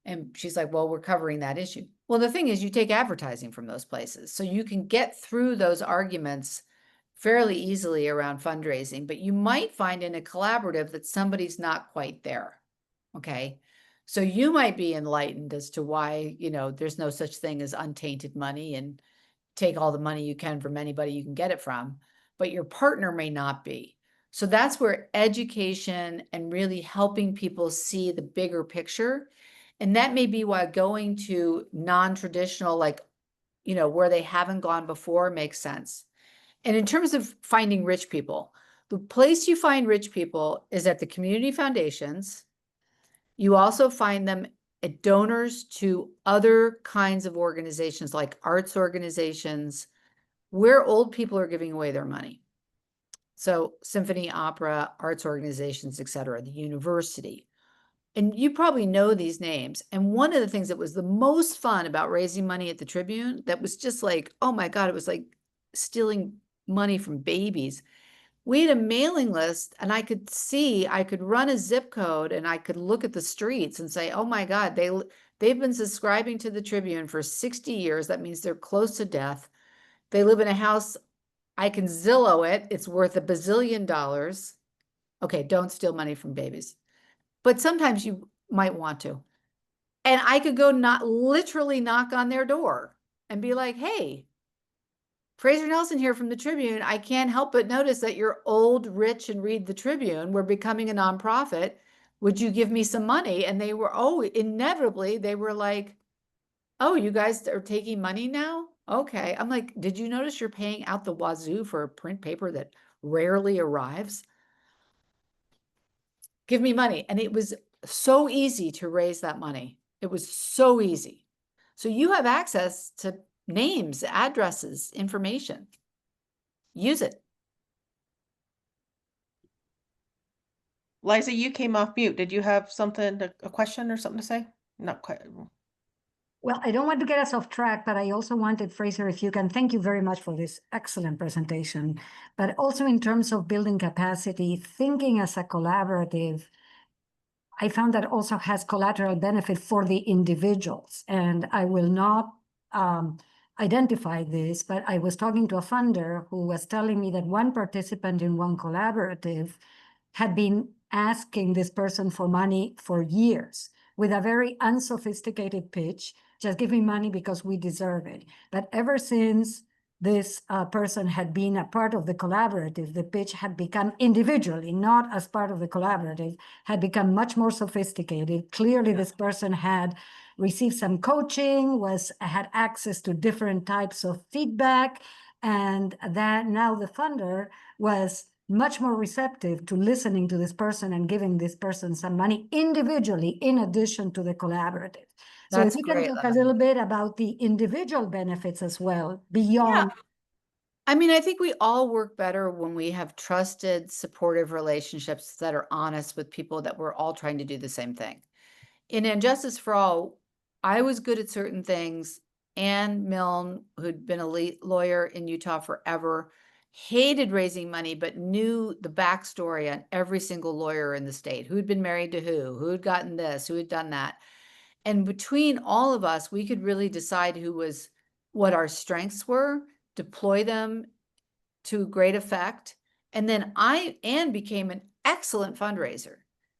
and she's like, well, we're covering that issue. Well, the thing is, you take advertising from those places, so you can get through those arguments fairly easily around fundraising, but you might find in a collaborative that somebody's not quite there. Okay. So you might be enlightened as to why, there's no such thing as untainted money, and take all the money you can from anybody you can get it from, but your partner may not be. So that's where education and really helping people see the bigger picture. And that may be why going to non-traditional, like, where they haven't gone before, makes sense. And in terms of finding rich people, the place you find rich people is at the community foundations. You also find them at donors to other kinds of organizations like arts organizations, where old people are giving away their money. So symphony, opera, arts organizations, et cetera, the university. And you probably know these names. And one of the things that was the most fun about raising money at the Tribune, that was just like, oh my God, it was like stealing money from babies. We had a mailing list, and I could run a zip code, and I could look at the streets and say, oh my God, they've been subscribing to the Tribune for 60 years. That means they're close to death. They live in a house, I can Zillow it. It's worth $1 bazillion. Okay, don't steal money from babies. But sometimes you might want to. And I could go literally knock on their door and be like, hey, Fraser Nelson here from the Tribune. I can't help but notice that you're old, rich, and read the Tribune. We're becoming a nonprofit. Would you give me some money? And they were, inevitably, they were like, oh, you guys are taking money now? Okay. I'm like, did you notice you're paying out the wazoo for a print paper that rarely arrives? Give me money. And it was so easy to raise that money. It was so easy. So you have access to names, addresses, information. Use it. Liza, you came off mute. Did you have something, a question or something to say? Not quite. Well, I don't want to get us off track, but I also wanted, Fraser, if you can, thank you very much for this excellent presentation. But also in terms of building capacity, thinking as a collaborative, I found that also has collateral benefit for the individuals. And I will not identify this, but I was talking to a funder who was telling me that one participant in one collaborative had been asking this person for money for years with a very unsophisticated pitch, just give me money because we deserve it. But ever since this person had been a part of the collaborative, the pitch had become individually, not as part of the collaborative, had become much more sophisticated. Clearly, this person had received some coaching, had access to different types of feedback, and that now the funder was much more receptive to listening to this person and giving this person some money individually in addition to the collaborative. So That's if you can great, talk a Leslie. little bit about the individual benefits as well, beyond. I mean, I think we all work better when we have trusted, supportive relationships that are honest with people that we're all trying to do the same thing. In Injustice for All, I was good at certain things. Ann Milne, who'd been a lawyer in Utah forever, hated raising money, but knew the backstory on every single lawyer in the state, who'd been married to who had gotten this, who had done that. And between all of us, we could really decide what our strengths were, deploy them to great effect. And then Ann became an excellent fundraiser.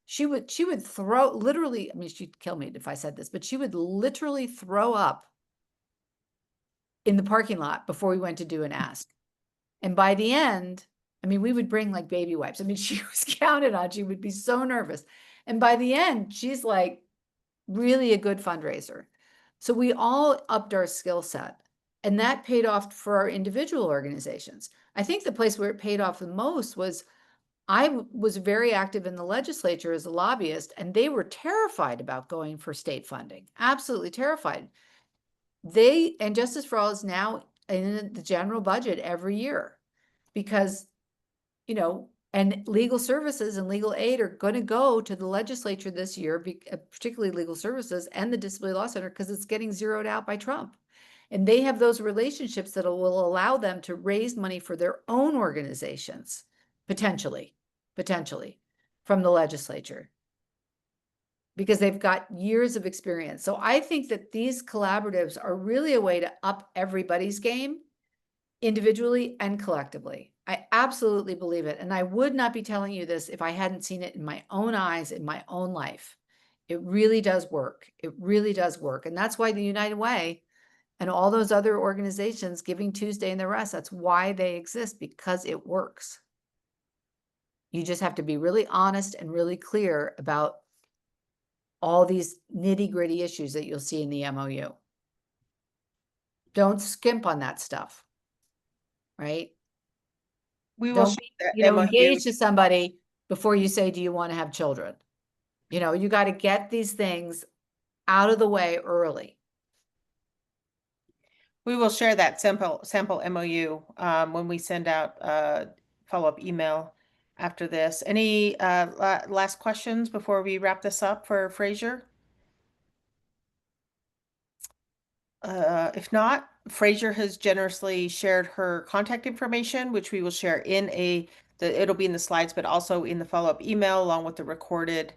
She would literally, I mean, she'd kill me if I said this, but she would literally throw up in the parking lot before we went to do an ask. And by the end, I mean, we would bring like baby wipes. I mean, she was counted on. She would be so nervous. And by the end, she's like really a good fundraiser. So we all upped our skill set, and that paid off for our individual organizations. I think the place where it paid off the most was I was very active in the legislature as a lobbyist, and they were terrified about going for state funding, absolutely terrified. And Justice for All is now in the general budget every year because, and legal services and legal aid are going to go to the legislature this year, particularly legal services and the Disability Law Center, because it's getting zeroed out by Trump. And they have those relationships that will allow them to raise money for their own organizations, potentially from the legislature, because they've got years of experience. So I think that these collaboratives are really a way to up everybody's game individually and collectively. I absolutely believe it. And I would not be telling you this if I hadn't seen it in my own eyes, in my own life. It really does work. It really does work. And that's why the United Way and all those other organizations, Giving Tuesday and the rest, that's why they exist, because it works. You just have to be really honest and really clear about all these nitty-gritty issues that you'll see in the MOU. Don't skimp on that stuff, right? We will Don't share be, the MOU. engage to somebody before you say, do you want to have children? You got to get these things out of the way early. We will share that sample MOU when we send out a follow-up email after this. Any last questions before we wrap this up for Fraser? If not, Fraser has generously shared her contact information, which we will share it'll be in the slides, but also in the follow-up email along with the recorded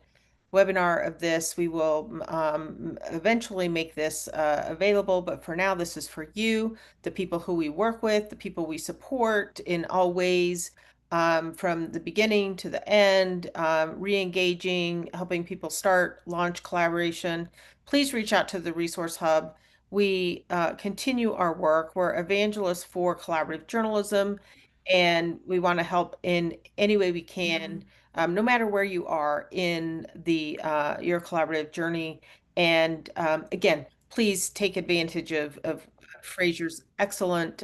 webinar of this. We will eventually make this available, but for now, this is for you, the people who we work with, the people we support in all ways, from the beginning to the end, re-engaging, helping people start, launch collaboration. Please reach out to the Resource Hub. We continue our work. We're evangelists for collaborative journalism, and we want to help in any way we can, no matter where you are in your collaborative journey. And again, please take advantage of Fraser's excellent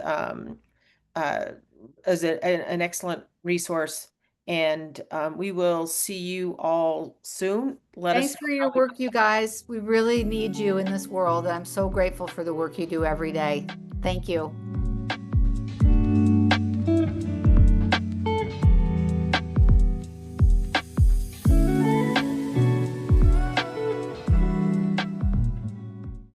as an excellent resource. And we will see you all soon. Thanks for your work, you guys. We really need you in this world. I'm so grateful for the work you do every day. Thank you.